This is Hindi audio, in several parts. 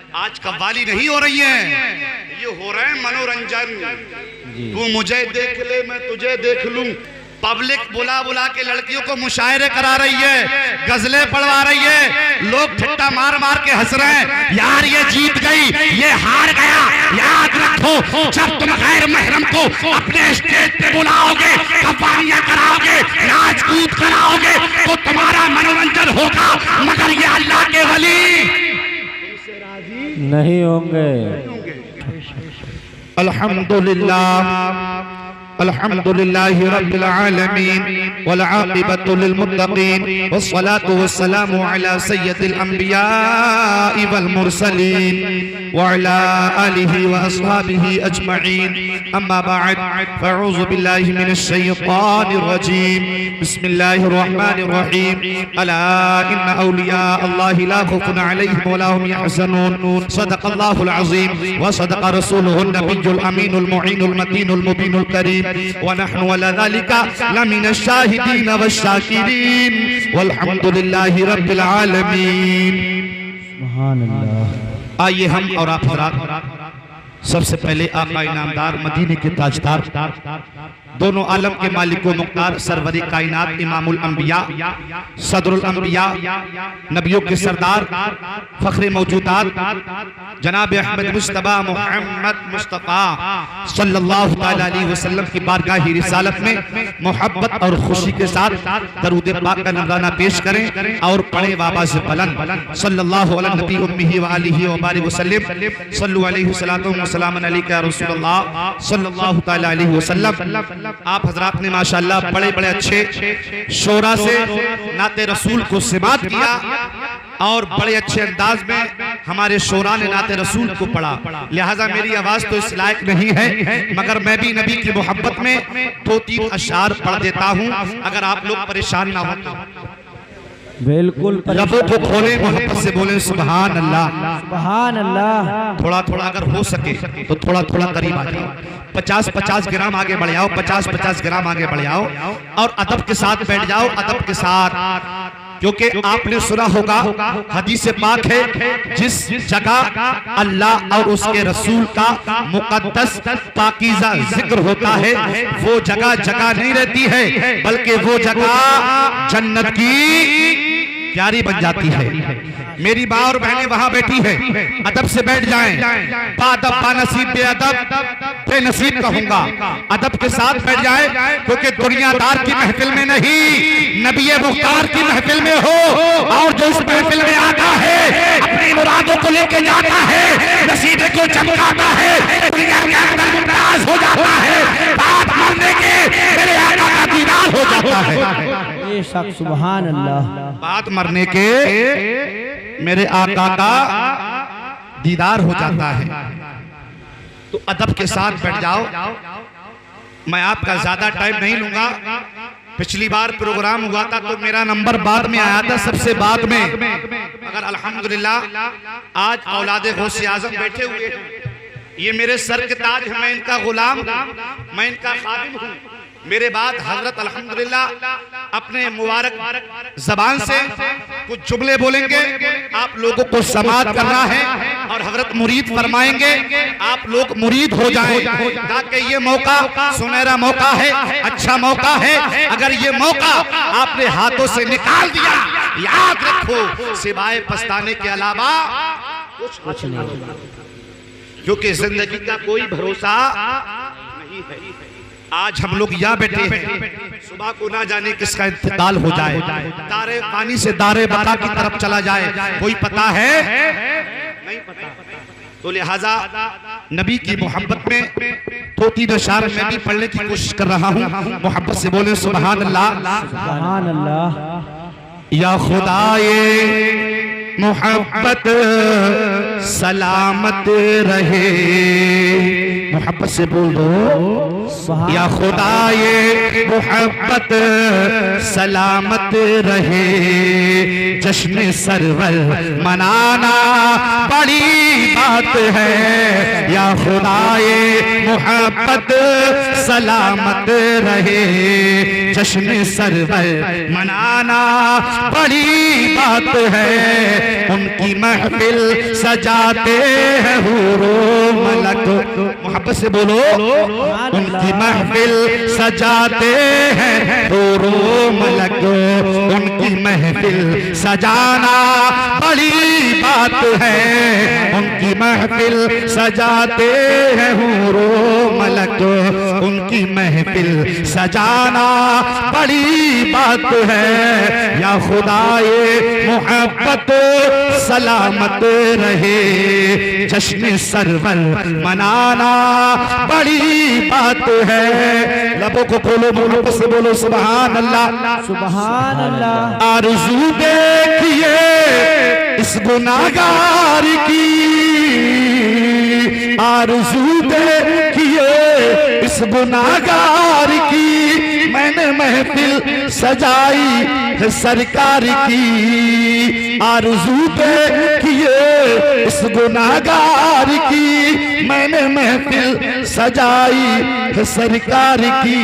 आज कव्वाली नहीं हो रही है, ये हो रहे हैं मनोरंजन। तू मुझे देख ले, मैं तुझे देख लूं। पब्लिक बुला बुला के लड़कियों को मुशायरे करा रही है, गजलें पढ़वा रही है, लोग ठट्टा मार मार के हंस रहे हैं। यार ये जीत गई, ये हार गया। याद रखो, जब तुम गैर महरम को अपने स्टेज पे बुलाओगे, कव्वालियां कराओगे, नाच कूद कराओगे, तो तुम्हारा मनोरंजन होगा, मगर ये अल्लाह के वली नहीं होंगे। अल्हम्दुलिल्लाह अल्हम्दुलिल्लाहि रब्बिल आलमीन वल आक़िबतु लिल मुत्तक़ीन वस्सलातु वस्सलामु अला सय्यदिल अंबिया वल मुरसलीन व अला आलिहि व अस्हाबिहि अजमईन। अम्मा बअद, फअऊज़ु बिल्लाहि मिनश शैतानिर रजीम। बिस्मिल्लाहिर रहमानिर रहीम। अला इन्ना औलिया अल्लाहि ला खौफुन अलैहिम व ला हुम यहज़नून। सदक़ल्लाहुल अज़ीम व सदक़ रसूलुहुन नबियुल अमीनुल मुईनुल मतीनुल मुबीनुल करीम। वनहनु अला ज़ालिका लमिनश शाहिदीन वश्शाकिरीन वल्हम्दुलिल्लाहि रब्बिल आलमीन। सुभान अल्लाह। आइए हम और आप हज़रात सबसे पहले आका इनामदार मदीने के ताजदार दोनों आलम के मालिक व मुख्तार सरवरी कायनात इमामुल अंबिया सदरुल अंबिया नबियों के सरदार फख्रे मौजूदात जनाब अहमद मुस्तफा मोहम्मद मुस्तफा सल्लल्लाहु तआला अलैहि वसल्लम की बारगाह रिसालत में मोहब्बत और खुशी के साथ दरूद पाक का नज़राना पेश करें और पढ़े वाबा से बुलंद सल्लल्लाहु अला नबी उम्मिही व आलिहि व बारिक वसल्लम। सल्लु अलैहि सलातो व सलाम अलैका या रसूलल्लाह सल्लल्लाहु तआला अलैहि वसल्लम। आप हजरात ने माशाअल्लाह बड़े बड़े अच्छे शोरा से नाते रसूल को सिमात किया और बड़े अच्छे अंदाज में हमारे शोरा ने नाते रसूल को पढ़ा। लिहाजा मेरी आवाज तो इस लायक नहीं है, मगर मैं भी नबी की मोहब्बत में 2-3 अशार पढ़ देता हूँ, अगर आप लोग परेशान ना हो। बिल्कुल। लबों को खोले, मोहब्बत से बोले सुभान अल्लाह सुभान अल्लाह। थोड़ा थोड़ा अगर हो सके तो थोड़ा थोड़ा करीब आ जाओ, 50-50 ग्राम आगे बढ़ जाओ, 50-50 ग्राम आगे बढ़ जाओ और अदब के साथ बैठ जाओ, अदब के साथ। क्योंकि आपने सुना होगा हदीस पाक है, जिस जगह अल्लाह और उसके रसूल का मुकद्दस पाकीज़ा जिक्र होता है, वो जगह जगह नहीं रहती है, बल्कि वो जगह जन्नत की प्यारी बन जाती है। मेरी माँ और बहनें वहां बैठी है, अदब से बैठ जाएं। बादब बानसीब बेअदब बेनसीब कहूंगा, अदब के साथ बैठ जाएं, क्योंकि दुनियादार की महफिल में नहीं, नबी मुख्तार की महफिल में हो। और जो इस महफिल में आता है अपनी मुरादों को लेके जाता है, नसीब को चमकाता है, दुनिया के अंदर मुमताज हो जाता है, बात मानने के मेरे आका का दीदार हो जाता है। बेशक सुभान अल्लाह। बात मरने के मेरे आका का दीदार हो जाता है। तो अदब के साथ बैठ जाओ। मैं आपका ज्यादा टाइम नहीं लूंगा। पिछली बार प्रोग्राम हुआ था तो मेरा नंबर बाद में आया था, सबसे बाद में, मगर अल्हम्दुलिल्लाह आज औलादे गौसे आजम बैठे हुए हैं। ये मेरे सर के ताज हैं, मैं इनका गुलाम, मैं इनका खादिम हूँ। मेरे बाद हजरत अल्हम्दुलिल्लाह अपने मुबारक जबान से कुछ जुमले बोलेंगे, आप लोगों को समाअत करना है और हजरत मुरीद फरमाएंगे, आप लोग मुरीद हो जाएं, ताकि ये मौका सुनहरा मौका है, अच्छा मौका है। अगर ये मौका आपने हाथों से निकाल दिया, याद रखो सिवाय पछताने के अलावा कुछ नहीं, क्योंकि जिंदगी का कोई भरोसा नहीं है। आज हम लोग यहाँ बैठे हैं, सुबह को ना जाने किसका इंतकाल हो जाए, तारे पानी से दारे बता की तरफ चला जाए, कोई पता है नहीं पता। तो लिहाजा नबी की मोहब्बत में 2-3 अशार मैं भी पढ़ने की कोशिश कर रहा हूँ। मोहब्बत से बोले सुभान अल्लाह सुभान अल्लाह। या खुदाए मोहब्बत सलामत रहे, मोहब्बत से बोल दो या खुदाए मोहब्बत सलामत रहे। जश्न सरवर मनाना बड़ी बात है। या खुदाए मोहब्बत सलामत रहे, जश्न सरवर मनाना बड़ी बात है। उनकी महफिल सजाते हैं हूरो मलक, मोहब्बत से बोलो, उनकी महफिल सजाते हैं हूरो मलक। उनकी महफिल सजाना बड़ी बात है, उनकी महफिल सजाते हैं हूरो मलक। उनकी महफिल सजाना बड़ी बात है। या खुदाए मोहब्बत सलामत रहे, जश्न सरवर मनाना बड़ी बात है। लबों को खोलो, मोहब्बत से बोलो सुभान अल्लाह, सुभान अल्लाह। आरज़ू देखिए इस गुनाहगार की, आरज़ू देखिए इस गुनाहगार की। मैंने महफिल सजाई है सरकार की, आरज़ू देखिए इस गुनाहगार की। मैंने महफिल सजाई है सरकार की।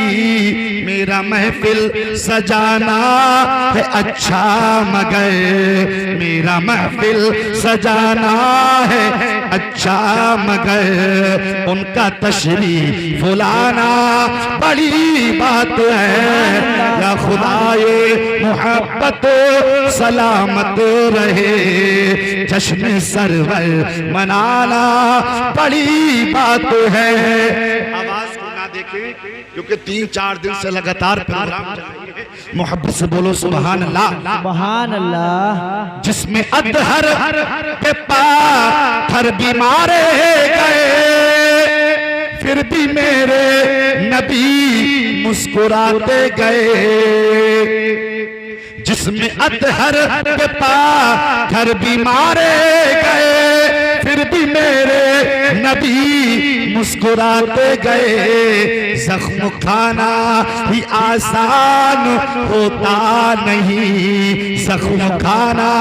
मेरा महफिल सजाना है अच्छा मगर, मेरा महफिल सजाना है अच्छा मगर। उनका तशरीफ लाना बड़ी बात है। या खुदाए मोहब्बत सलामत रहे, जश्न सरवर मनाना बड़ी बात है। आवाज को ना देखें क्योंकि 3-4 दिन से लगातार प्रोग्राम जारी है। मोहब्बत से बोलो सुभान अल्लाह, सुभान अल्लाह। जिसमें अदहर पे पाथर भी मारे गए, फिर भी मेरे नबी मुस्कुराते गए। जिसमें अदहर पे पाथर भी मारे गए, फिर भी मेरे नबी मुस्कुराते गए। जख्म खाना ही आसान होता नहीं, जख्म खाना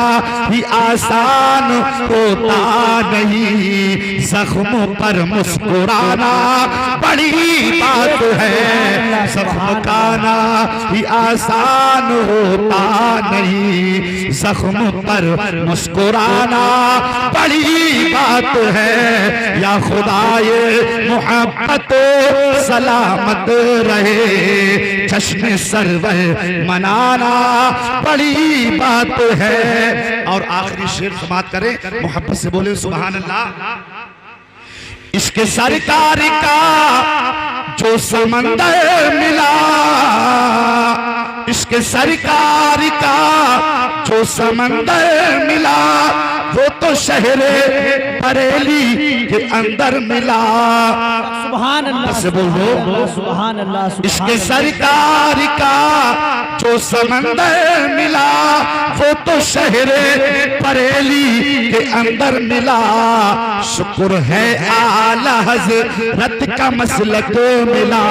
ही आसान होता नहीं। जख्म पर मुस्कुराना बड़ी बात है, जख्म खाना ही आसान होता नहीं। जख्म पर मुस्कुराना बड़ी बात है। या खुदाए मोहब्बत सलामत रहे, जश्न सरवर मनाना बड़ी बात है। और आखिरी शेर समाप्त करें, मोहब्बत से बोले सुभान अल्लाह। इसके सरकार का जो समंदर मिला, इसके सरकार का जो समंदर मिला, वो तो शहरे बरेली के अंदर मिला। सुभान अल्लाह से बोलो सुभान अल्लाह। इसके सरकार का जो समंदर मिला, वो तो शहरे बरेली के अंदर मिला। शुक्र है आला हज़रत का मसलक मिला,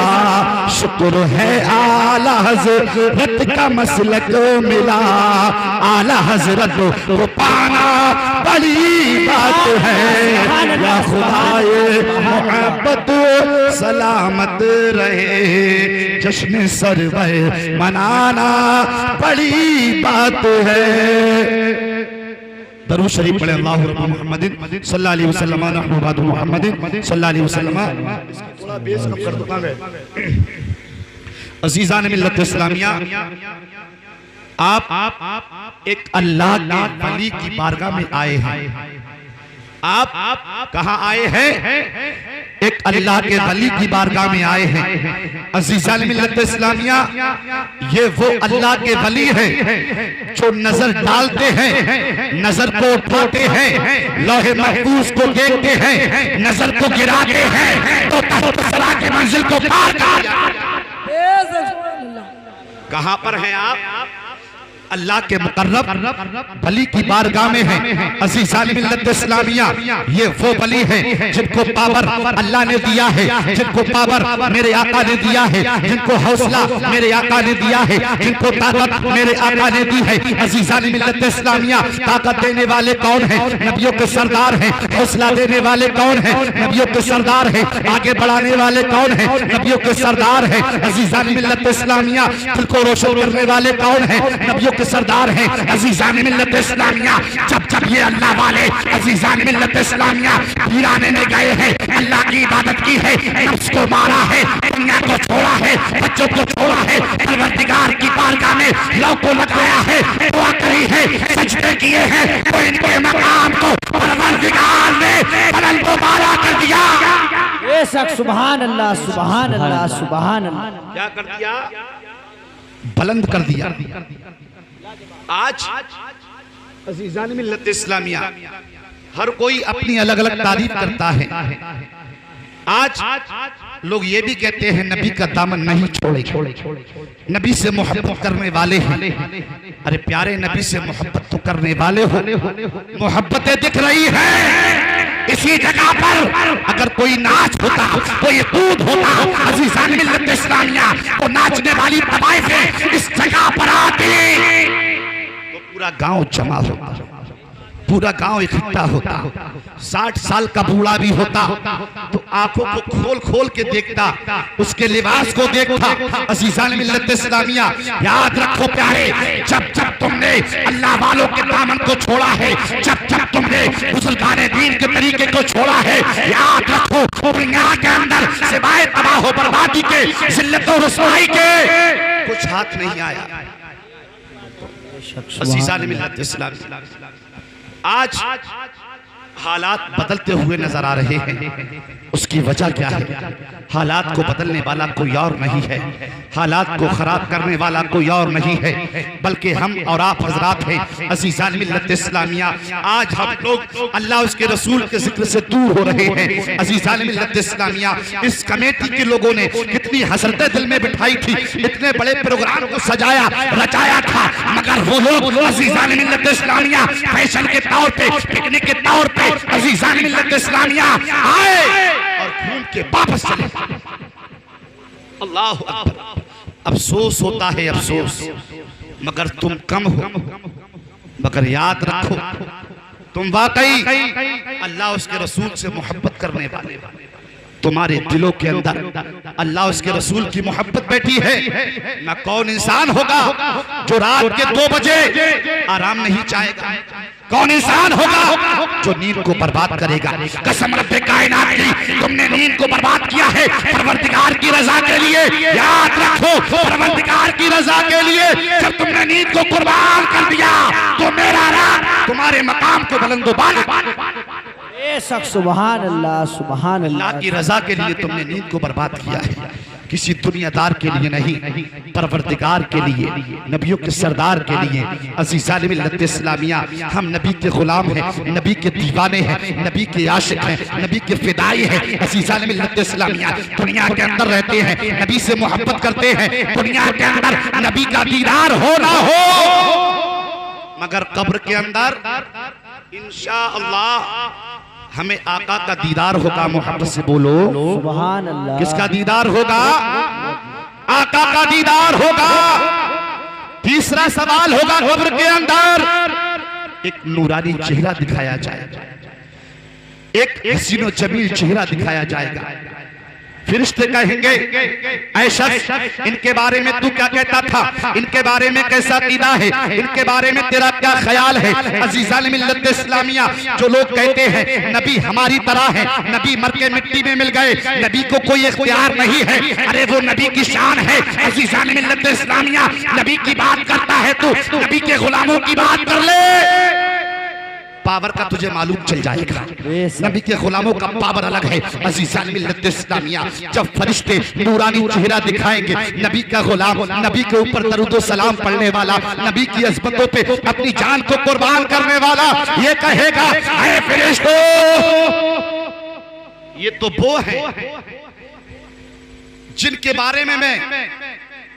शुक्र है आला हज़रत का मसलक मिला। आला हज़रत को पाना बड़ी बात है। या खुदाए मोहब्बत सलामत रहे, जश्न सरवर मनाना बड़ी बात है। दरूद शरीफ पढ़े अल्लाहु रब्बु मुहम्मदिन सल्लल्लाहु अलैहि वसल्लम नहनु बादु मुहम्मदिन सल्लल्लाहु अलैहि वसल्लम। थोड़ा बेस कम कर दूंगा मैं। अजीज़ान मिल्लत इस्लामिया, आप एक अल्लाह के वली की बारगाह में आए हैं। आप कहाँ आए हैं? एक अल्लाह के वली की बारगाह में आए हैं। अज़ीज़ान मिल्लत इस्लामिया, ये वो अल्लाह के वली हैं जो नजर डालते हैं, नजर को उठाते हैं, लौहे महफूज को देखते हैं, नजर को गिराते हैं तो तख्त सरा के मंजिल को पार कर। कहाँ पर हैं आप? अल्लाह के मुकर्रब वली की बारगाह में है। अज़ीज़ान मिल्लत इस्लामिया, ये वो वली है जिनको पावर अल्लाह ने दिया है, जिनको पावर मेरे आका ने दिया है, जिनको हौसला मेरे आका ने दिया है, जिनको ताकत मेरे आका ने दी है। अज़ीज़ान मिल्लत इस्लामिया, ताकत देने वाले कौन है? नबियों के सरदार हैं। हौसला देने वाले कौन है? नबियों के सरदार हैं। आगे बढ़ाने वाले कौन है? नबियों के सरदार हैं। अज़ीज़ान मिल्लत इस्लामिया, दिल को रोशन करने वाले कौन है? नबियों के सरदार हैं। अज़ीज़ान मिल्लत इस्लामिया, जब जब ये अल्लाह वाले अज़ीज़ान मिल्लत इस्लामिया वीराने में गए हैं, अल्लाह की इबादत की है, नफ्स को मारा है, दुनिया को छोड़ा है, बच्चों को छोड़ा है, परवरदिगार की बारगाह में लौ को लगाया है, दुआ करी है, सजदे किए हैं, तो इनके मकाम को परवरदिगार ने बुलंद बाला कर दिया। बेशक सुभान अल्लाह, सुभान अल्लाह, सुभान अल्लाह। क्या कर दिया? बुलंद कर दिया। आज अज़ीज़ान मिल्लत इस्लामिया हर कोई अपनी अलग अलग तारीफ करता है। आज लोग ये भी कहते हैं नबी का दामन नहीं छोड़े, नबी से मोहब्बत करने वाले हैं। अरे प्यारे, नबी से मोहब्बत तो करने वाले हो, मोहब्बतें दिख रही है। इसी जगह पर अगर कोई नाच होता, कोई कूद होता, अज़ीज़ान मिल्लत इस्लामिया तो नाचने वाली तवाइफें इस जगह पर आती तो पूरा गांव जमा होता, पूरा गांव इकट्ठा होता। 60 साल का बूढ़ा भी होता तो आंखों को खोल खोल के देखता, उसके लिबास को देखता। अज़ीज़ान मिल्लत इस्लामिया, याद रखो प्यारे, जब जब तुमने अल्लाह वालों के दामन को छोड़ा है, जब जब तुमने बुज़ुर्गाने दीन के तरीके को छोड़ा है, याद रखो दुनिया के अंदर सिवाय तबाह व बर्बादी के, जिल्लत और रुसवाई के कुछ हाथ नहीं आया। अज़ीज़ान मिल्लत इस्लामिया, आज हालात बदलते हुए नजर आ रहे हैं। उसकी वजह क्या है? हालात को बदलने वाला कोई और नहीं है, हालात को खराब करने वाला कोई और नहीं है, बल्कि हम और आप हजरात हैं। अज़ीज़ान मिल्लत इस्लामिया, आज हम लोग अल्लाह उसके रसूल के जिक्र से दूर हो रहे हैं। अज़ीज़ान मिल्लत इस्लामिया, इस कमेटी के लोगों ने कितनी हसरतें दिल में बिठाई थी, इतने बड़े प्रोग्राम को सजाया रचाया था, मगर वो लोग अज़ीज़ान मिल्लत इस्लामिया फैशन के तौर पे, पिकनिक के तौर पे अज़ीज़ान मिल्लत इस्लामिया आए और घूम के वापस चले। अल्लाह अकबर। अफसोस होता है, अफसोस, मगर तुम कम हो। मगर याद रखो, तुम वाकई अल्लाह उसके रसूल से मोहब्बत करने वाले, तुम्हारे दिलों के अंदर अल्लाह उसके रसूल की मोहब्बत बैठी है। ना कौन इंसान होगा जो रात के 2 बजे आराम नहीं चाहेगा? कौन इंसान होगा जो नींद को बर्बाद करेगा? कसम रब्बे कायनात की, तुमने नींद को बर्बाद किया है परवरदिगार की रजा के लिए। याद रखो, परवरदिगार की रजा के लिए जब तुमने नींद को कुर्बान कर दिया तो मेरा रब तुम्हारे मकाम को बुलंद बाला। बेशक सुभान अल्लाह, सुभान अल्लाह अल्लाह। की रजा के लिए तुमने नींद को बर्बाद किया है, किसी दुनियादार के लिए नहीं, परवरदिगार के लिए, नबियों के सरदार के लिए। अज़ीज़ान मिल्लत इस्लामिया, हम नबी के गुलाम हैं, नबी के दीवाने हैं, नबी के आशिक हैं, नबी के फिदाई हैं। अज़ीज़ान मिल्लत इस्लामिया दुनिया के अंदर रहते हैं, नबी से मोहब्बत करते हैं, दुनिया के अंदर नबी का दीदार हो ना हो, मगर कब्र के अंदर इंशाअल्लाह हमें आका का दीदार होगा। मोहब्बत से बोलो सुभान अल्लाह। किसका दीदार होगा? आका का दीदार होगा। तीसरा सवाल होगा, कब्र के अंदर एक नूरानी चेहरा दिखाया जाएगा, एक हसीनो जमील चेहरा दिखाया जाएगा। फरिश्ते कहेंगे, ऐ शख्स, इनके बारे में तू क्या कहता था? इनके बारे में कैसा कीदा है? इनके बारे में तेरा क्या ख्याल है? अज़ीज़ान मिल्लत इस्लामिया, जो लोग कहते हैं नबी हमारी तरह है, नबी मर के मिट्टी में मिल गए, नबी को कोई इख्तियार नहीं है, अरे वो नबी की शान है। अज़ीज़ान मिल्लत इस्लामिया, नबी की बात करता है तू, नबी के गुलामों की बात कर ले, पावर का तुझे मालूम चल जाएगा। नबी के गुलामों का पावर अलग है। अज़ीज़ान मिल्लत इस्लामिया, जब फरिश्ते नूरानी चेहरा दिखाएंगे, नबी का गुलाम, नबी के ऊपर दरूद व सलाम पढ़ने वाला, नबी की अज़मतों पे अपनी जान को कुर्बान करने वाला, ये कहेगा, ऐ फरिश्तों, ये तो वो है जिनके बारे में मैं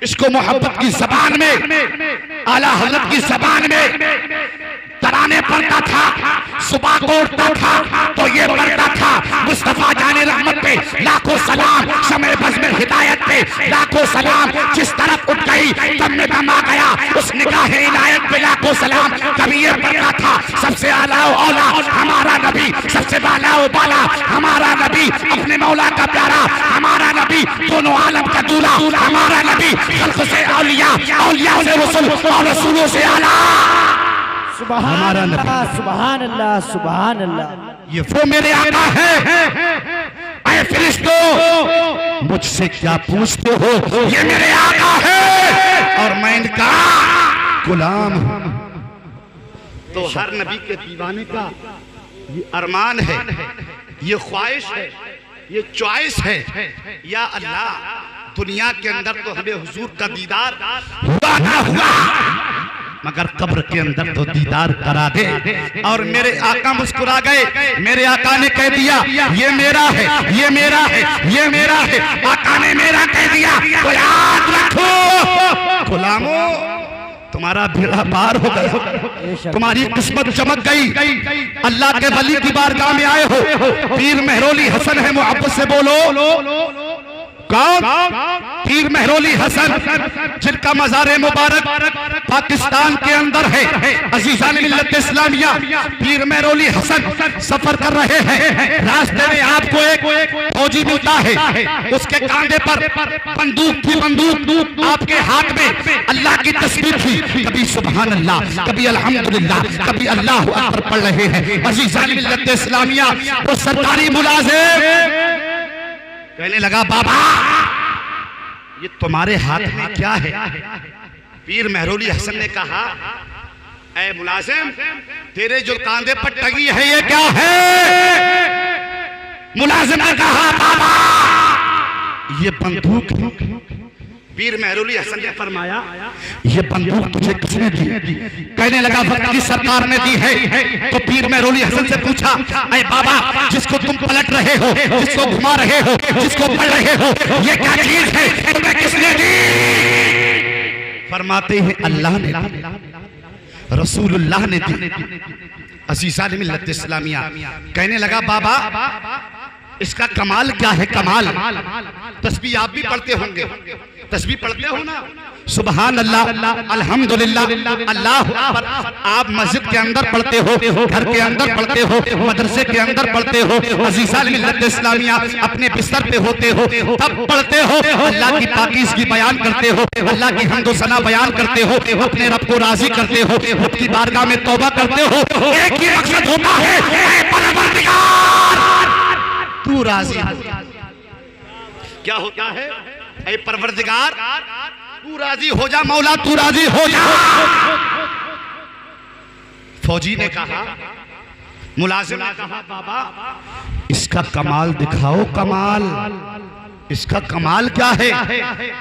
इसको मोहब्बत की जबान में, आला हजरत की जबान में तराने पढ़ता था, सुबह को उठता था तो ये पढ़ता था, मुस्तफा जाने रहमत पे लाखों सलाम, समय बज़ में हिदायत पे लाखों सलाम, जिस तरफ उठ गई तब में दम आ गया, उस निगाह इनायत पे लाखों सलाम। कभी ये पढ़ता था, सबसे आला औला हमारा नबी, सबसे बाला बाला हमारा नबी, अपने मौला का प्यारा हमारा नबी, दोनों आलम का दूल्हा हमारा नबी, खल्क़ से औलिया, औलिया से रसूल और रसूलों से आला सुभान अल्लाह, सुभान अल्लाह, सुभान अल्लाह। ये वो मेरे आका है। ऐ फरिश्तों, मुझसे क्या पूछते हो? ये मेरे आका है और मैं इनका गुलाम हूं। तो हर नबी के दीवाने का ये अरमान है, ये ख्वाहिश है, ये चॉइस है, या अल्लाह दुनिया के अंदर तो हमें हुजूर का दीदार हुआ ना हुआ, मगर कब्र के अंदर तो दीदार करा दे। और मेरे आका मुस्कुरा गए, मेरे आका ने कह दिया ये मेरा है, ये मेरा है, ये मेरा है। आका ने मेरा कह दिया तो याद रखो गुलामों, तुम्हारा बेड़ा पार हो गया, तुम्हारी किस्मत चमक गई। अल्लाह के वली की बारगाह में आए हो, पीर मेहरोली हसन है, मोहब्बत से बोलो कौन? पीर मेहरोली हसन, जिनका मज़ार मुबारक पाकिस्तान के अंदर है। अज़ीज़ान मिल्लत इस्लामिया, पीर मेहरोली हसन सफर कर रहे हैं, रास्ते में आपको एक फौजी मिलता है, उसके कांधे पर बंदूक थी, बंदूक आपके हाथ में अल्लाह की तस्बीह थी, कभी सुभान अल्लाह, कभी अल्हम्दुलिल्लाह, कभी अल्लाहु अकबर पढ़ रहे हैं। अज़ीज़ान मिल्लत इस्लामिया, वो सरकारी मुलाजिम कहने लगा बाबा ये तुम्हारे हाथ में क्या है? पीर मेहरोली हसन ने कहा ऐ मुलाजिम, तेरे जो कांधे पर टंगी है ये क्या है? मुलाजिम ने कहा बाबा ये बंदूक है। पीर मेहरोली हसन ने फरमाया ये बंदूक तुझे किसने दी? कहने लगा वक्त की सरकार ने दी है। तो पीर मेहरोली हसन से पूछा ऐ बाबा जिसको तुम पलट रहे हो, जिसको घुमा रहे हो, जिसको पढ़ रहे हो, ये क्या चीज है, तुम्हें किसने दी? फरमाते हैं अल्लाह ने दी, रसूलुल्लाह ने दी। अज़ीज़ान मिल्लत इस्लामिया, कहने लगा बाबा इसका कमाल क्या है? कमाल तस्बीह आप भी पढ़ते होंगे, तस्बीह पढ़ते हो ना, सुभान अल्लाह, अल्हम्दुलिल्लाह, अल्लाहु अकबर। आप मस्जिद के अंदर पढ़ते हो, घर के अंदर पढ़ते हो, मदरसे के अंदर पढ़ते हो, अज़ीज़ान मिल्लत इस्लामिया अपने बिस्तर पे होते हो तब पढ़ते हो, अल्लाह की पाकीज़गी बयान करते हो, अल्लाह की हम्द व सना बयान करते हो, अपने रब को राजी करते हो, रब की बारगाह में तौबा करते हो। एक ही मकसद होता है ऐ परवरदिगार तू राजी हो। क्या होता है? ऐ परवरदिगार तू राजी हो जा, मौला तू राजी हो जा। फौजी ने कहा, मुलाजिम ने कहा बाबा इसका कमाल दिखाओ, कमाल, इसका कमाल क्या है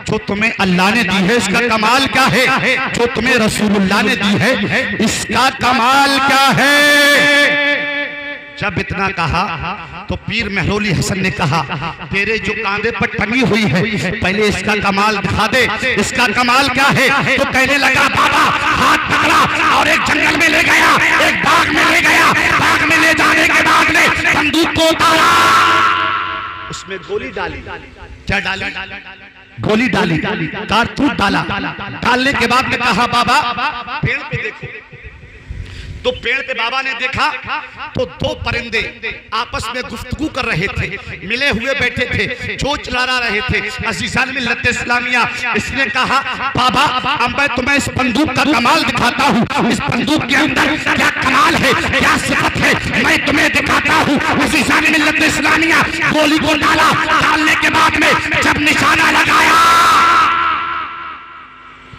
जो तुम्हें अल्लाह ने दी है? इसका कमाल क्या है जो तुम्हें रसूलुल्लाह ने दी है? इसका कमाल क्या है? जब इतना कहा तो पीर मेहरोली हसन ने कहा तेरे जो कांधे पर टंगी हुई है पहले इसका कमाल दिखा दे, इसका कमाल क्या है? तो कहने लगा बाबा हाथ पकड़ा और एक जंगल में ले गया, एक बाग में ले गया, बाग में ले जाने के बाद में बंदूक को उतारा, उसमें गोली डाली। क्या डाली? गोली डाली, कारतूस डाला। डालने के बाद में कहा बाबा पेड़ पे देखो। तो पेड़ पे बाबा ने देखा तो दो परिंदे आपस में गुफ्तगू कर रहे थे, मिले हुए बैठे थे, चोंच लड़ा रहे थे। अज़ीज़ान मिल्लत इस्लामिया, इसने कहा बाबा अब मैं तुम्हें इस बंदूक का कमाल दिखाता हूँ, इस बंदूक के अंदर क्या कमाल है, क्या सिफत है, मैं तुम्हें दिखाता हूँ। अज़ीज़ान मिल्लत इस्लामिया गोली को डाला, डालने के बाद में जब निशाना लगाया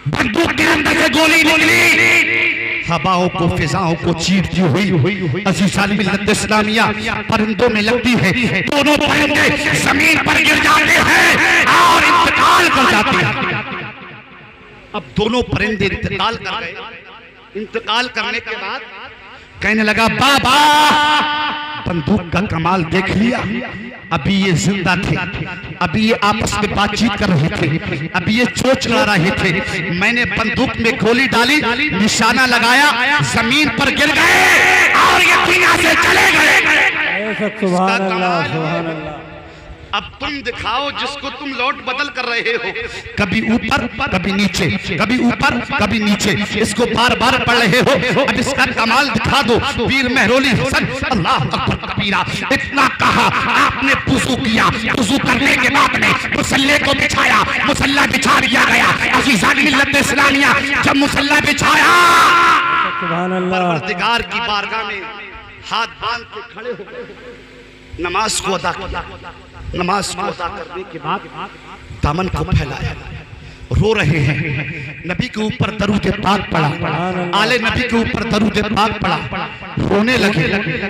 बंदूक के अंदर से गोली निकली, हवाओं को फिजाओं को चीरती हुई अज़ीज़ान मिल्लत इस्लामिया परिंदों में लगती है। दोनों परिंदे जमीन पर गिर जाते हैं और इंतकाल कर जाते हैं। अब दोनों परिंदे इंतकाल कर गए। इंतकाल करने के बाद कहने लगा बाबा बंदूक का कमाल देख लिया, अभी ये जिंदा थे, अभी ये आपस में बातचीत कर रहे थे, अभी ये चोच लड़ा रहे थे, मैंने बंदूक में गोली डाली, निशाना लगाया, जमीन पर गिर गए और ये दुनिया से चले गए। सुभान अल्लाह, सुभान अल्लाह। अब तुम दिखाओ जिसको तुम लौट बदल कर रहे हो, कभी ऊपर कभी नीचे, कभी ऊपर कभी नीचे, इसको बार बार पढ़ रहे हो। अब इसका कमाल दिखा दो। पीर मेहरोली हसन अल्लाह अकबर कबीरा। इतना कहा, आपने वुजू किया, वुजू करने के बाद में मुसल्ले को बिछाया, मुसल्ला बिछा दिया गया। अज़ीज़ान मिल्लत इस्लामिया जब मुसल्ला बिछाया, सुभान अल्लाह, परवरदिगार की बारगाह में हाथ बांध के खड़े हो गए, नमाज को अदा किया। नमाज को अदा करने के बाद दामन को फैलाया, रो रहे हैं। नबी के ऊपर दरूद पाक पड़ा, आले नबी के ऊपर दरूद पाक पड़ा, रोने लगे।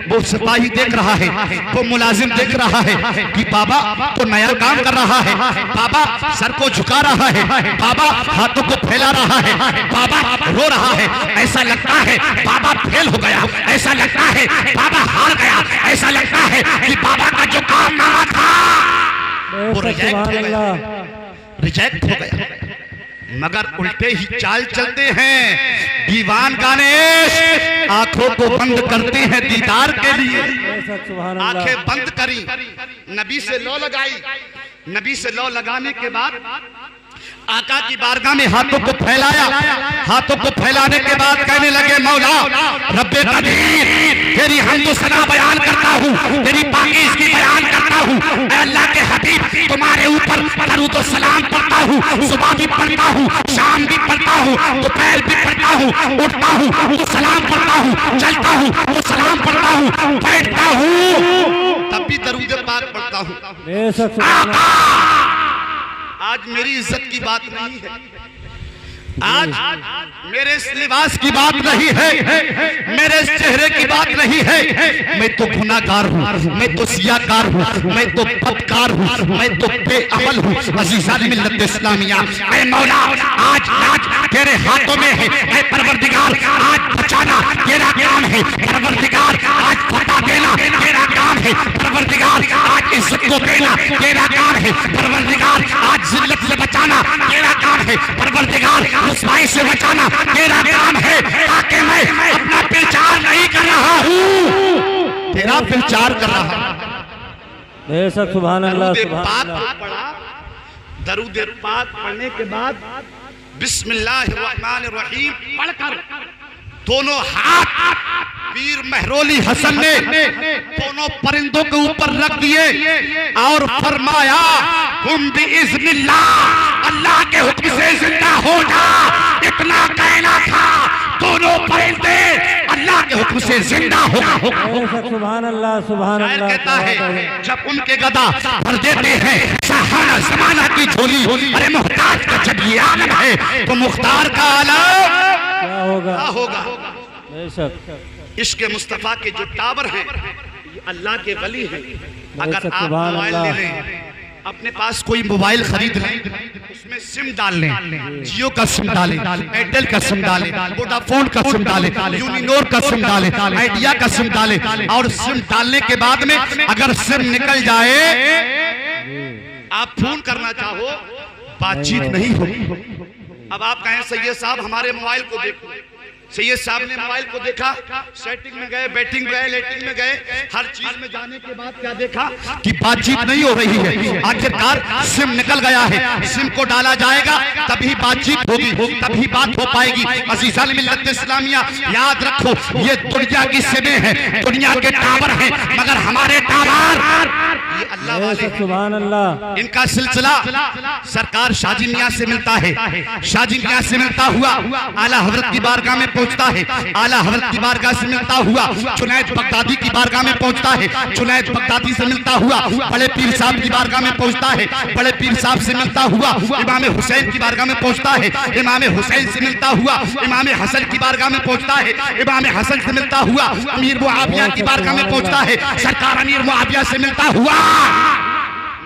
वो सिपाही देख रहा है, वो मुलाजिम देख रहा है कि बाबा तो नया काम कर रहा है, बाबा सर को झुका रहा है, बाबा हाथों को फैला रहा है, बाबा रो रहा है। ऐसा लगता है बाबा फेल हो गया, ऐसा लगता है बाबा हार गया, ऐसा लगता है कि बाबा का जो काम नामा था वो रिजेक्ट हो गया। मगर उल्टे ही चाल चलते हैं दीवान गानेश, आंखों को बंद करते हैं दीदार के लिए। आंखें बंद करी, नबी से लौ लगाई, नबी से लौ लगाने के बाद आका की बारगाह में हाथों को फैलाया। हाथों को फैलाने के बाद कहने लगे मौला रब्बे कदीर, तेरी हम्द सना बयान करता हूँ, तेरी पाकीज़गी बयान करता हूँ। अल्लाह के हबीब तुम्हारे ऊपर दरूद सलाम पढ़ता हूँ, सुबह भी पढ़ता हूँ, शाम भी पढ़ता हूँ, दोपहर भी पढ़ता हूँ, उठता हूँ तो सलाम पढ़ता हूँ, चलता हूँ तो सलाम पढ़ता हूँ, बैठता हूँ तब भी दरूद पाक पढ़ता हूँ। आज मेरी इज्जत की बात नहीं है, आज मेरे इस लिबास की बात नहीं है, मेरे इस चेहरे की बात नहीं है। मैं तो गुनाहगार हूँ, मैं तो सियाकार हूँ, मैं तो बदकार हूँ, मैं तो बेअमल हूँ। अज़ीज़ान मिल्लत इस्लामिया, ऐ मौला आज आज तेरे हाथों में है। ऐ परवरदिगार आज बचाना तेरा काम है, परवरदिगार आज फतह देना तेरा काम है, परवरदिगार आज इज्जत को देना तेरा काम है, परवरदिगार आज जिल्लत से बचाना तेरा काम है, परवरदिगार रुसवाई से बचाना तेरा काम है। ताकि मैं अपना प्रचार नहीं कर रहा हूँ, तेरा प्रचार कर रहा हूँ। बेशक सुभान अल्लाह, सुभान अल्लाह। दरूद पाक पढ़ने के बाद बिस्मिल्लाहिर्रहमानिर्रहीम पढ़कर दोनों हाथ पीर मेहरोली हसन ने दोनों परिंदों के ऊपर रख दिए और फरमाया हुम बिइज़्निल्लाह, अल्लाह के हुक्म से जिंदा हो जा। इतना कहना था, दोनों परिंदे अल्लाह के हुक्म से जिंदा हो गए। सुभान अल्लाह, सुभान अल्लाह। कहता है जब उनके गदा भर देते हैं शाहाना ज़माना की झोली, अरे मुख्तार का जब ये आलम है तो मुख्तार का आलम क्या होगा, क्या होगा। बेशक इश्क मुस्तफा के जो टावर हैं ये अल्लाह के वली हैं। अगर आप सुभान मोबाइल अल्लाह। ले लें, अपने पास कोई मोबाइल खरीद लें, उसमें सिम डाल लें, जियो का सिम डालें, एयरटेल का सिम डालें, वोडाफोन का सिम डालें, यूनिनोर का सिम डालें, आइडिया का सिम डालें, और सिम डालने के बाद में अगर सिम निकल जाए, आप फोन करना चाहो बातचीत नहीं होगी। अब आप कहें सैयद साहब हमारे मोबाइल को देखो, सैयद साहब ने मोबाइल को देखा, सेटिंग में गए, बैटिंग गए, लेटिंग में गए, हर चीज में जाने के बाद क्या देखा कि बातचीत नहीं हो रही है। आखिरकार सिम निकल गया है, सिम को डाला जाएगा तभी बातचीत होगी, तभी बात हो पाएगी। अज़ीज़ान मिल्लत इस्लामिया याद रखो, ये दुनिया की सिमें हैं, दुनिया के टावर हैं, मगर हमारे टावर ये अल्लाह वाले हैं। सुभान अल्लाह। इनका सिलसिला सरकार शाजी मियां से मिलता है, शाजी मियां से मिलता हुआ आला हजरत की बारगाह में पहुंचता है, आला हजरत की बारगाह से मिलता हुआ जुनैद बगदादी की बारगाह में पहुंचता है, जुनैद बगदादी से मिलता हुआ बड़े पीर साहब की बारगाह में पहुंचता है, बड़े पीर साहब से मिलता हुआ इमाम हुसैन की बारगाह में पहुंचता है, इमाम हुसैन से मिलता हुआ इमाम हसन की बारगाह में पहुंचता है, इमाम हसन से मिलता हुआ अमीर मुआविया की बारगाह में पहुंचता है, सरकार अमीर मुआविया से मिलता हुआ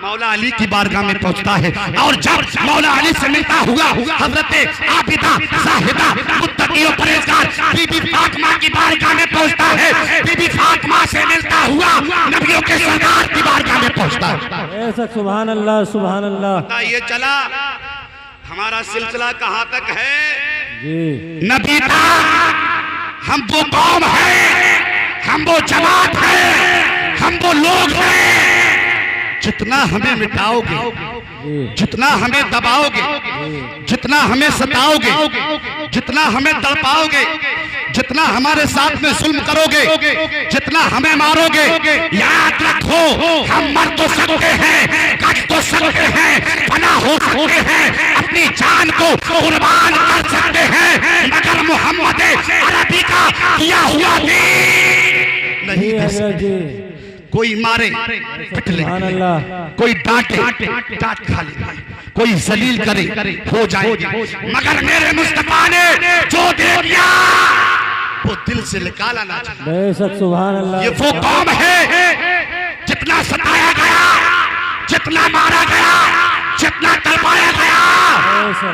मौला अली की बारगाह में पहुंचता है और जब मौला अली से मिलता हुआ हजरत आबिदा साहिदा मुत्तकी और परहेजगार बीबी फातिमा की बारगाह में पहुंचता है, बीबी फातिमा से मिलता हुआ नबियों के सरदार की बारगाह में पहुंचता है। ऐसा सुभान अल्लाह सुभान अल्लाह। ये चला हमारा सिलसिला कहाँ तक है जी। नबी था, हम वो कौम है, हम वो जमात है, हम वो लोग हैं। जितना हमें मिटाओगे, जितना हमें दबाओगे, जितना हमें सताओगे, जितना हमें तड़पाओगे, जितना हमारे साथ में जुल्म करोगे, जितना हमें मारोगे, याद रखो हम मर तो सकते हैं, कट तो सकते हैं, फना हो सकते हैं, अपनी जान को कुर्बान कर सकते हैं, मगर मोहम्मद अरबी का किया हुआ दीन नहीं दे सकते। कोई मारे पिट ले, कोई डांटे डांट खा ले, कोई जलील करे हो जाएगा, मगर मेरे मुस्तफा ने जो दे दिया वो दिल से निकाला ना जाए। बेशक सुभान अल्लाह। ये वो कौम है जितना सताया गया, जितना मारा गया, जितना तड़पाया गया,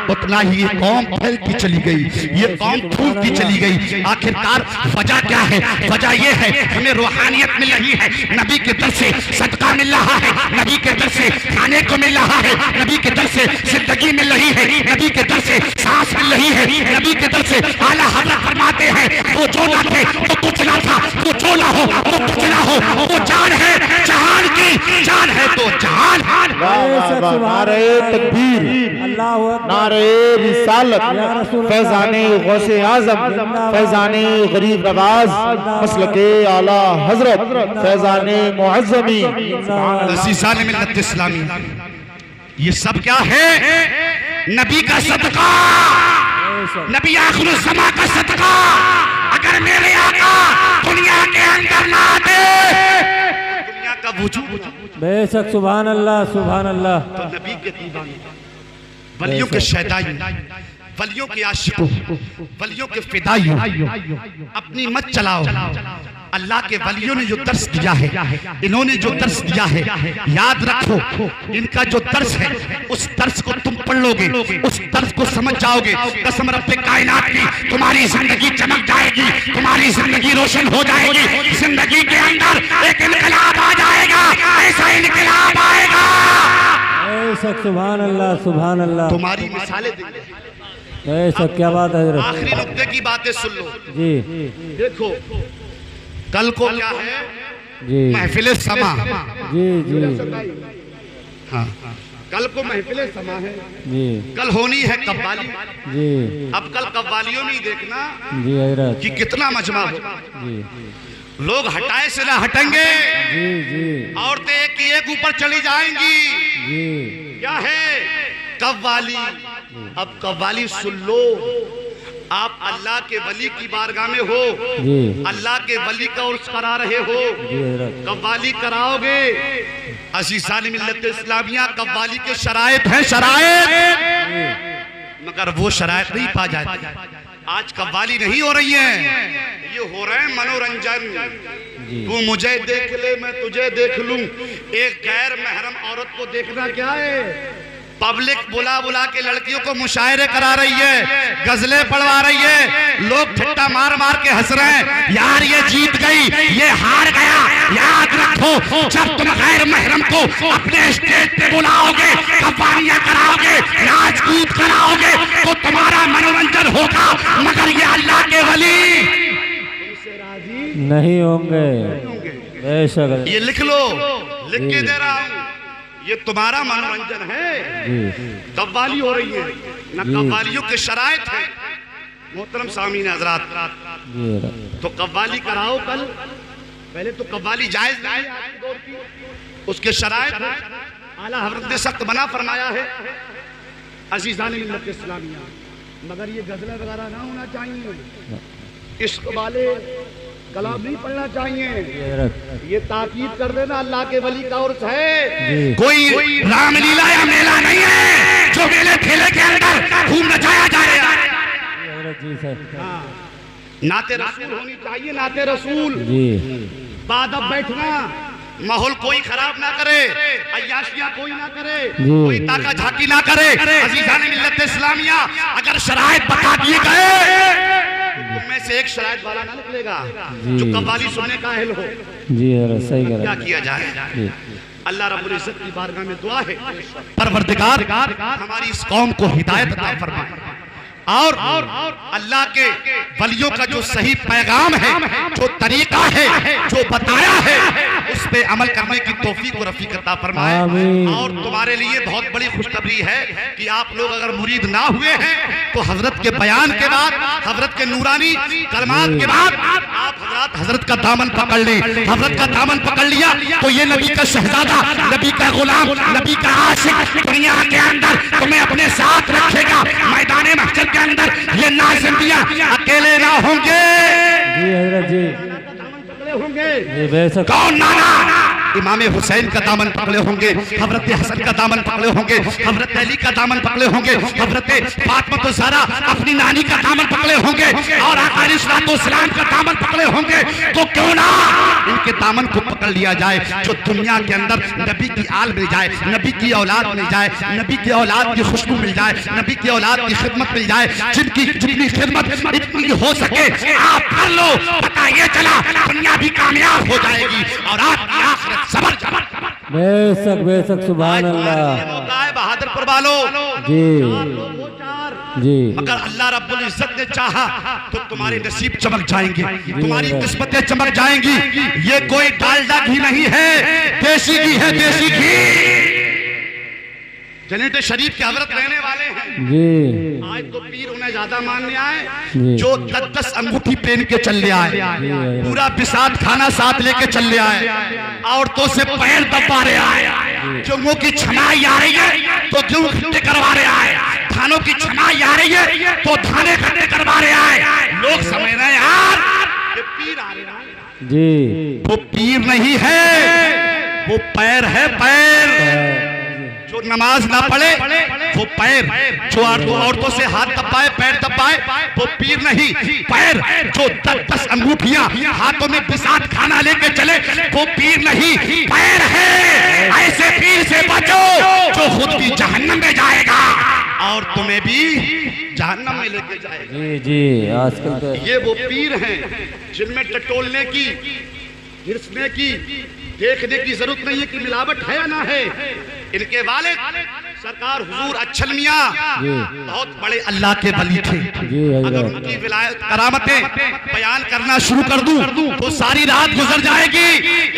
उतना ही ये कौम फैलती चली गई, ये कौम फूलती चली गई। आखिरकार वजह क्या है? वजह ये है हमें रूहानियत मिल रही है, नबी के दर से सदका मिल रहा है, नबी के दर से खाने को मिल रहा है, नबी के दर से जिंदगी मिल रही है, नबी के दर से सांस मिल रही है, नबी के दर से आला हज़रत फरमाते हैं वो जो ना थे वो कुछ ना था, वो जो ना हो वो कुछ ना हो, वो जान है जहान की, जान है तो जहान। नारे तकबीर, नारे रिसालत, फैज़ाने गौसे आज़म, फैज़ाने गरीब नवाज, मसलके आला हजरत, फैज़ाने मुअज़्ज़मी, अज़ीज़ाने मिल्लत इस्लामी। ये सब क्या है? नबी का सदका, नबी आखिर ज़मा का सदका। अगर मेरे आका दुनिया के अंदर ना आते, दुनिया का वजूद बेशक सुभान अल्लाह सुभान अल्लाह। तो नबी के दीवाने, वलियों के शहदाई, वलियों के आशिकों, वलियों के फिदाई अपनी मत चलाओ। अल्लाह के वलियों ने जो दर्स दिया है, इन्होंने जो दर्स दिया है, याद रखो इनका जो दर्स है, उस दर्स को तुम पढ़ लोगे, उस दर्स को समझ जाओगे, कसम रब्बे कायनात की तुम्हारी जिंदगी चमक जाएगी, तुम्हारी जिंदगी रोशन हो जाएगी, जिंदगी के अंदर एक इनकलाब आ जाएगा, ऐसा इनकलाब आएगा। सुभान अल्लाह सुभान अल्लाह। तुम्हारी मिसालें देंगे। ऐसा क्या बात है? आखिरी नुक्ते की बातें सुन लो जी। देखो कल को क्या है जी, महफिल समा। जी जी हाँ, कल को महफिल समा है जी, कल होनी है कव्वाली जी। अब कल कव्वालियों नहीं देखना जी हजरत कि कितना मजमा हो, जी लोग हटाए से ना हटेंगे, जी जी औरतें एक की एक ऊपर चली जाएंगी। जी। क्या है कव्वाली? अब कव्वाली सुन लो। आप अल्लाह के वली की बारगाह में हो, जी अल्लाह के वली का उर्स करा रहे हो, जी हजरत। कव्वाली कराओगे। अज़ीज़ाने मिल्लत इस्लामिया, कव्वाली के शराइत हैं, शराइत, मगर वो शराइत नहीं पा जाती। आज कव्वाली नहीं हो रही है, ये हो रहे हैं मनोरंजन। तू मुझे देख ले मैं तुझे देख लूं। एक गैर महरम औरत को देखना क्या है? पब्लिक बुला बुला के लड़कियों को मुशायरे करा रही है, गजलें पढ़वा रही है, लोग ठट्टा मार मार के हंस रहे हैं, यार ये जीत गई, ये हार गया। याद रखो जब तुम गैर महरम को अपने स्टेज पे बुलाओगे, कव्वालियां कराओगे, राजपूत कराओगे, तो तुम्हारा मनोरंजन होगा, मगर ये अल्लाह के वली नहीं होंगे। बेशक ये लिख लो, लिख के दे रहा हूँ, ये तुम्हारा मनोरंजन है। कव्वाली हो रही है ना, कव्वालियों के शराइत है। मोहतरम सामीन हजरात, तो कव्वाली कराओ कल। पहले तो कव्वाली जायज नहीं है आज के दौर की, उसके शराइत है। आला हज़रत ने सख्त मना फरमाया है अज़ीज़ाने मिल्लत इस्लामिया, मगर ये गजलें वगैरह ना होना चाहिए, इश्क वाले कलाम नहीं पढ़ना चाहिए। ये ताकीद कर देना अल्लाह के वली का उर्स है, कोई रामलीला या मेला नहीं है जो मेले ठेले के अंदर खूब नचाया जाएगा। नाते रसूल होनी चाहिए, नाते रसूल। बादब बैठना, माहौल कोई खराब ना करे, अय्याशियां कोई ना करे, कोई ताका झाकी ना करे। अजीजान मिल्लत इस्लामिया, अगर शराइत बता दिए गए तो में से एक शराइत वाला ना निकलेगा जो कव्वाली सुनने का अहल हो। जी सही कह क्या किया जाए? अल्लाह रब्बुल इज्जत की बारगाह में दुआ है, परवरदिगार हमारी इस कौम को हिदायत अता फरमाए और अल्लाह के वलियों का जो सही पैगाम है, जो तरीका है, जो बताया है, उस पे अमल करने की तौफीक और रफीक अता फरमाए। और तुम्हारे लिए बहुत बड़ी खुशखबरी है कि आप लोग अगर मुरीद ना हुए हैं तो हजरत के बयान के बाद, हजरत के नूरानी कलमात के बाद आप हजरत का दामन पकड़ लें। हजरत का दामन पकड़ लिया तो ये नबी का शहजादा, नबी का गुलाम, नबी का आशिक दुनिया के अंदर तुम्हें अपने साथ रखेगा। मैदान महशर के अंदर ये नाज़िमिया अकेले ना होंगे। जी हजरत जी होंगे जी बेशक। कौन नाना? इमाम हुसैन का दामन पकड़े होंगे, हजरत हसन का दामन पकड़े होंगे, हजरत अली का दामन पकड़े होंगे, हजरत फातिमा ज़हरा अपनी नानी का दामन पकड़े होंगे और आका अलैहिस्सलाम का दामन पकड़े होंगे। तो क्यों ना इनके दामन को पकड़ लिया जाए। जो दुनिया के अंदर नबी की आल मिल जाए, नबी की औलाद मिल जाए, नबी की औलाद की खुशबू मिल जाए, नबी की औलाद की खिदमत मिल जाए, जिनकी जितनी खिदमत इतनी हो सके आप कर लो। पता ये चला दुनिया भी कामयाब हो जाएगी और आपकी आखिरत सबर सबर। बेशक बेशक सुभान अल्लाह। मौका है बहादुरपुर वालों जी जी मगर अल्लाह रब्बुल इज्जत ने चाहा तो तुम्हारे नसीब चमक जाएंगे, तुम्हारी किस्मतें चमक जाएंगी। ये कोई डालडा घी नहीं है, देसी घी है, देसी घी। जनेट शरीफ के हजरत रहने वाले हैं जी। आज तो पीर उन्हें ज्यादा मानने आए जी। जो 10-10 अंगूठी पहन के चल ले आए, पूरा बिसात खाना साथ लेके चल ले आए, औरतों से पैर दबा रहे आए, जुम्मों की छनाई आ रही है तो जुम इकट्ठे करवा रहे आए, थानों की छनाई आ रही है तो थाने इकट्ठे करवा रहे आए। लोग समझ रहे हैं यार ये पीर आ रहे हैं। जी वो पीर नहीं है, वो पैर है, पैर। जो नमाज ना पढ़े वो पैर, जो औरतों से हाथ दबाए, पैर दबाए, वो पीर नहीं, पैर। जो 10-10 अंगूठियां हाथों में बिसात खाना लेके चले वो पीर नहीं, पैर है। ऐसे पीर से बचो जो खुद भी जहन्नम में जाएगा और तुम्हें भी जहन्नम में लेके जाएगा। जी जी आजकल तो ये वो पीर हैं जिनमें टटोलने की, हिरसने की, देखने की जरूरत नहीं है कि मिलावट है या ना है। इनके वालिद सरकार हुजूर अच्छल मियां बहुत बड़े अल्लाह के वली थे। अगर उनकी विलायत करामतें बयान करना शुरू कर दूं तो सारी रात गुजर जाएगी।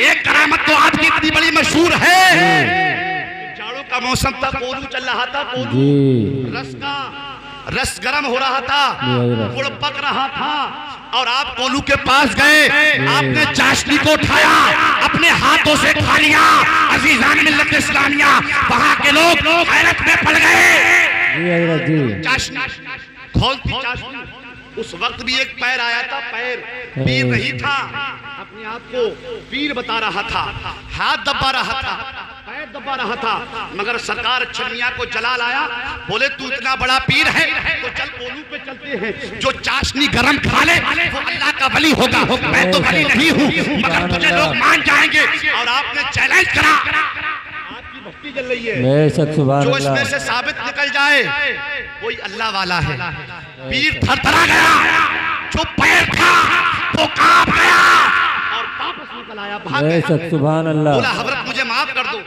एक करामत तो आपकी इतनी बड़ी मशहूर है, जाड़ों का मौसम था, कोलू चल रहा था, कोलू रस गर्म हो रहा था, गुड़ पक रहा था और आप कोलू के पास गए, आपने चाशनी को उठाया, अपने हाथों से खा लिया। अजीजान मिल्लत इस्लामिया, वहां के लोग हैरत में पड़ गए। चाशनी खोलती चाशनी, उस वक्त भी एक पैर आया था, पैर पीर नहीं था, अपने आप को पीर बता रहा था, हाथ दबा रहा था, पैर दबा रहा था। मगर सरकार छमिया को जलाल आया, बोले तू इतना बड़ा पीर है तो चल कोलू पे चलते हैं, जो चाशनी गरम खा ले वो अल्लाह का वली होगा। मैं तो वली नहीं हूँ मगर तुझे लोग मान जाएंगे। और आपने चैलेंज करा, आपकी भक्ति जल रही है, जो इसमें से साबित निकल जाए कोई अल्लाह वाला है। पीर थरथरा गया, जो पैर था वो कांप गया और वापस निकल आया, भाग गया। सुभान अल्लाह। बोला हजरत मुझे माफ कर दो।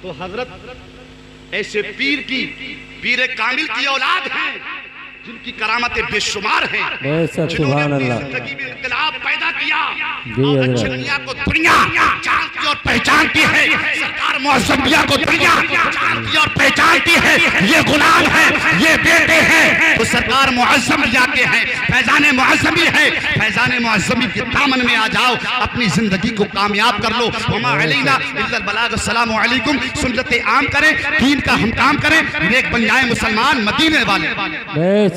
तो हजरत ऐसे पीर की, पीर कामिल की औलाद हैं जिनकी करामतें बेशुमार हैं, जिन्होंने अपनी जिंदगी में इनकलाब पैदा किया और दुनिया को दुनिया जानती और पहचानती है। सरकार मुअज़्ज़मिया को दुनिया जानती और पहचानती है। ये गुलाम है, ये बेटे हैं तो सरकार मुअज़्ज़मिया के हैं, फैज़ान मुअज़्ज़मी है। फैज़ान मुअज़्ज़मी के दामन में आ जाओ, अपनी जिंदगी को कामयाब कर लो। वमा अलैना इल्लल बलाग। अस्सलामु अलैकुम। सुन्नत आम करें, दीन का हम काम करें, नेक बन जाए मुसलमान मदीने वाले।